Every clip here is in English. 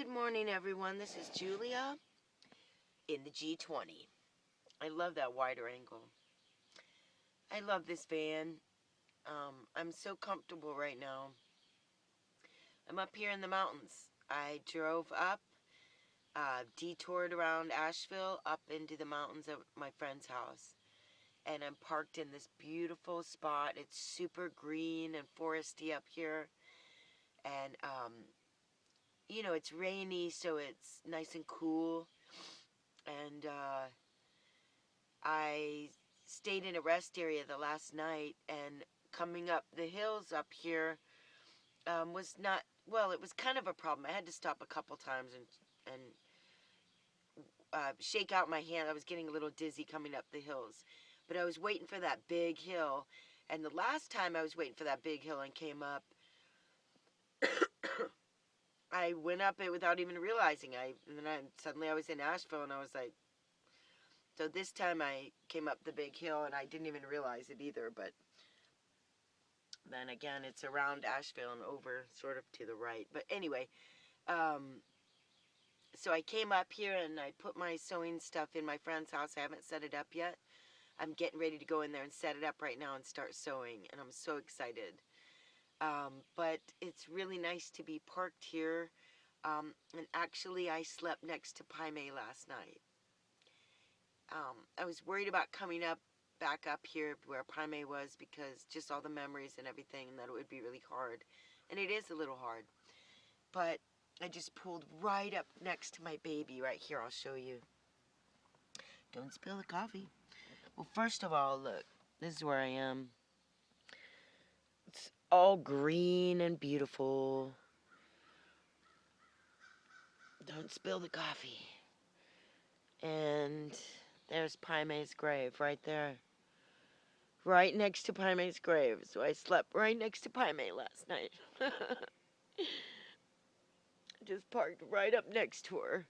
Good morning, everyone. This is Julia in the G20. I love that wider angle. I love this van. I'm so comfortable right now. I'm up here in the mountains. I drove up, detoured around Asheville, up into the mountains of my friend's house. And I'm parked in this beautiful spot. It's super green and foresty up here. And, it's rainy, so it's nice and cool. And, I stayed in a rest area the last night, and coming up the hills up here was not, well, it was kind of a problem. I had to stop a couple times and shake out my hand. I was getting a little dizzy coming up the hills, but I was waiting for that big hill, and the last time I was waiting for that big hill and came up, I went up it without even realizing. Suddenly I was in Asheville, and I was like, so this time I came up the big hill, and I didn't even realize it either, but then again, it's around Asheville and over sort of to the right. But anyway, so I came up here and I put my sewing stuff in my friend's house. I haven't set it up yet. I'm getting ready to go in there and set it up right now and start sewing, and I'm so excited. But it's really nice to be parked here. And actually, I slept next to Paime last night. I was worried about coming back up here where Paime was, because just all the memories and everything, and that it would be really hard. And it is a little hard. But I just pulled right up next to my baby right here. I'll show you. Don't spill the coffee. Well, first of all, look. This is where I am. It's all green and beautiful. Don't spill the coffee. And there's Paime's grave right there. Right next to Paime's grave. So I slept right next to Paime last night. Just parked right up next to her.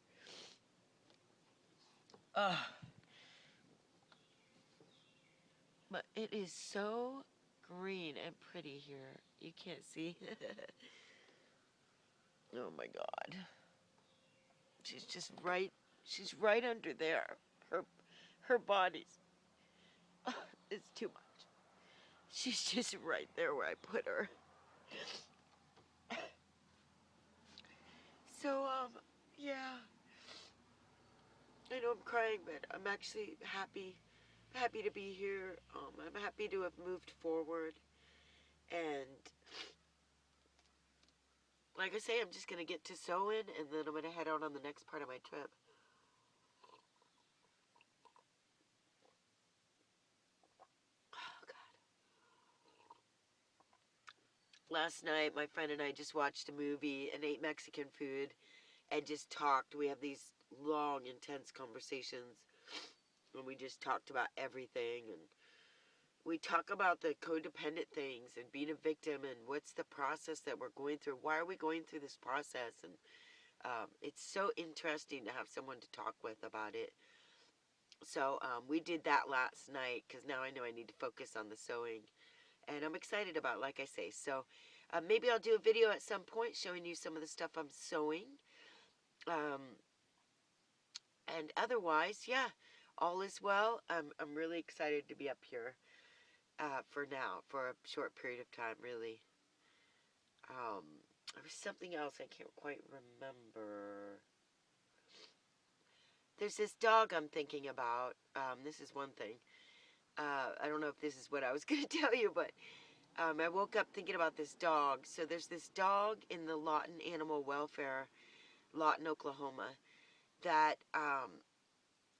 But it is so green and pretty here. You can't see. Oh my God. She's right under there. Her body's, it's too much. She's just right there where I put her. So, yeah. I know I'm crying, but I'm actually happy to be here. I'm happy to have moved forward. And like I say, I'm just going to get to sewing, and then I'm going to head out on the next part of my trip. Oh, God. Last night, my friend and I just watched a movie and ate Mexican food and just talked. We have these long, intense conversations, and we just talked about everything. And we talk about the codependent things and being a victim and what's the process that we're going through. Why are we going through this process? And it's so interesting to have someone to talk with about it. So we did that last night, because now I know I need to focus on the sewing. And I'm excited about it, like I say. So maybe I'll do a video at some point showing you some of the stuff I'm sewing. And otherwise, yeah, all is well. I'm really excited to be up here for now, for a short period of time, really. There was something else I can't quite remember. There's this dog I'm thinking about. This is one thing. I don't know if this is what I was going to tell you, but I woke up thinking about this dog. So there's this dog in the Lawton Animal Welfare, Lawton, Oklahoma, that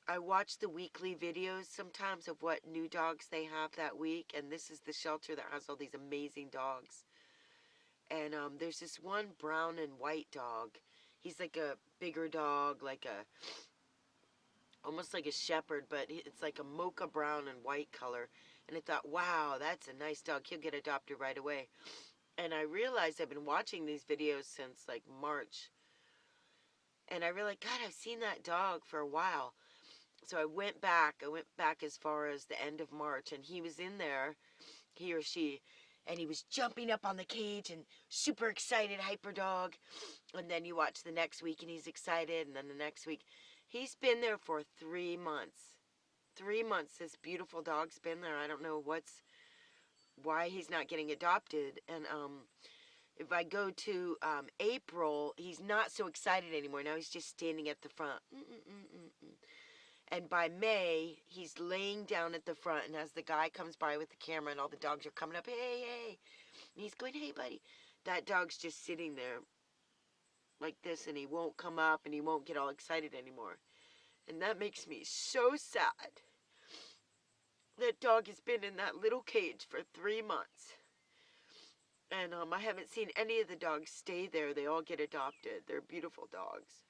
I watch the weekly videos sometimes of what new dogs they have that week, and this is the shelter that has all these amazing dogs. And there's this one brown and white dog. He's like a bigger dog, almost like a shepherd, but it's like a mocha brown and white color. And I thought, wow, that's a nice dog. He'll get adopted right away. And I realized I've been watching these videos since like March. And I realized, God, I've seen that dog for a while. So I went back as far as the end of March, and he was in there, he or she, And he was jumping up on the cage and super excited, hyper dog. And then you watch the next week and he's excited. And then the next week. He's been there for 3 months. 3 months this beautiful dog's been there. I don't know why he's not getting adopted. And if I go to April, he's not so excited anymore. Now he's just standing at the front. And by May, he's laying down at the front, and as the guy comes by with the camera and all the dogs are coming up, hey, hey, and he's going, hey, buddy, that dog's just sitting there like this, and he won't come up, and he won't get all excited anymore. And that makes me so sad. That dog has been in that little cage for 3 months. And I haven't seen any of the dogs stay there. They all get adopted. They're beautiful dogs.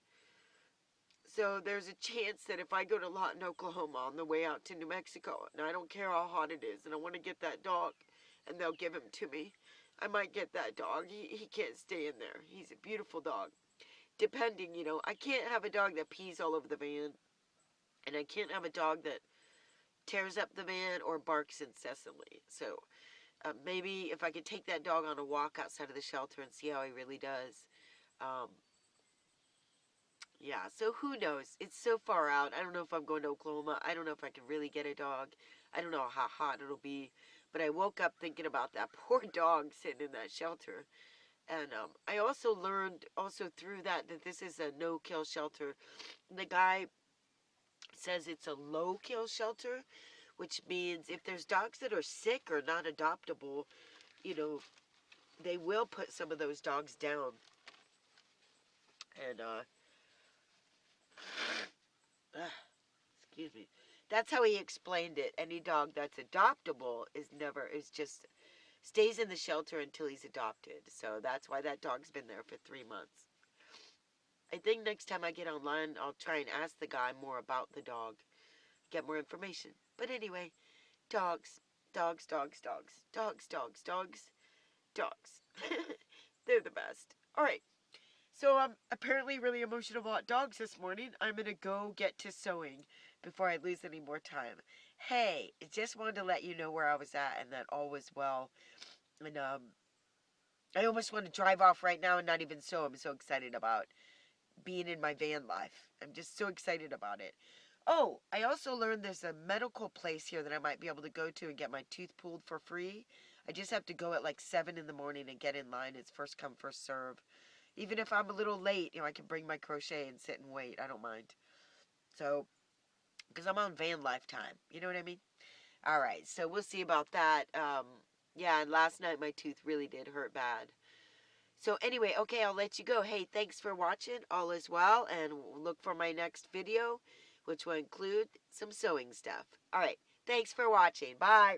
So there's a chance that if I go to Lawton, Oklahoma on the way out to New Mexico, and I don't care how hot it is, and I want to get that dog, and they'll give him to me, I might get that dog. He can't stay in there. He's a beautiful dog. Depending, I can't have a dog that pees all over the van, and I can't have a dog that tears up the van or barks incessantly. So maybe if I could take that dog on a walk outside of the shelter and see how he really does. Yeah, so who knows? It's so far out. I don't know if I'm going to Oklahoma. I don't know if I can really get a dog. I don't know how hot it'll be. But I woke up thinking about that poor dog sitting in that shelter. And I also learned through that this is a no-kill shelter. The guy says it's a low-kill shelter, which means if there's dogs that are sick or not adoptable, they will put some of those dogs down. And, excuse me. That's how he explained it. Any dog that's adoptable is just stays in the shelter until he's adopted. So that's why that dog's been there for 3 months. I think next time I get online, I'll try and ask the guy more about the dog, get more information. But anyway, dogs. They're the best. All right. So I'm apparently really emotional about dogs this morning. I'm going to go get to sewing before I lose any more time. Hey, I just wanted to let you know where I was at and that all was well. And I almost want to drive off right now and not even sew. I'm so excited about being in my van life. I'm just so excited about it. Oh, I also learned there's a medical place here that I might be able to go to and get my tooth pulled for free. I just have to go at like 7 in the morning and get in line. It's first come, first serve. Even if I'm a little late, I can bring my crochet and sit and wait. I don't mind. So, because I'm on van life time. You know what I mean? All right, so we'll see about that. Yeah, and last night my tooth really did hurt bad. So anyway, okay, I'll let you go. Hey, thanks for watching. All is well, and look for my next video, which will include some sewing stuff. All right, thanks for watching. Bye.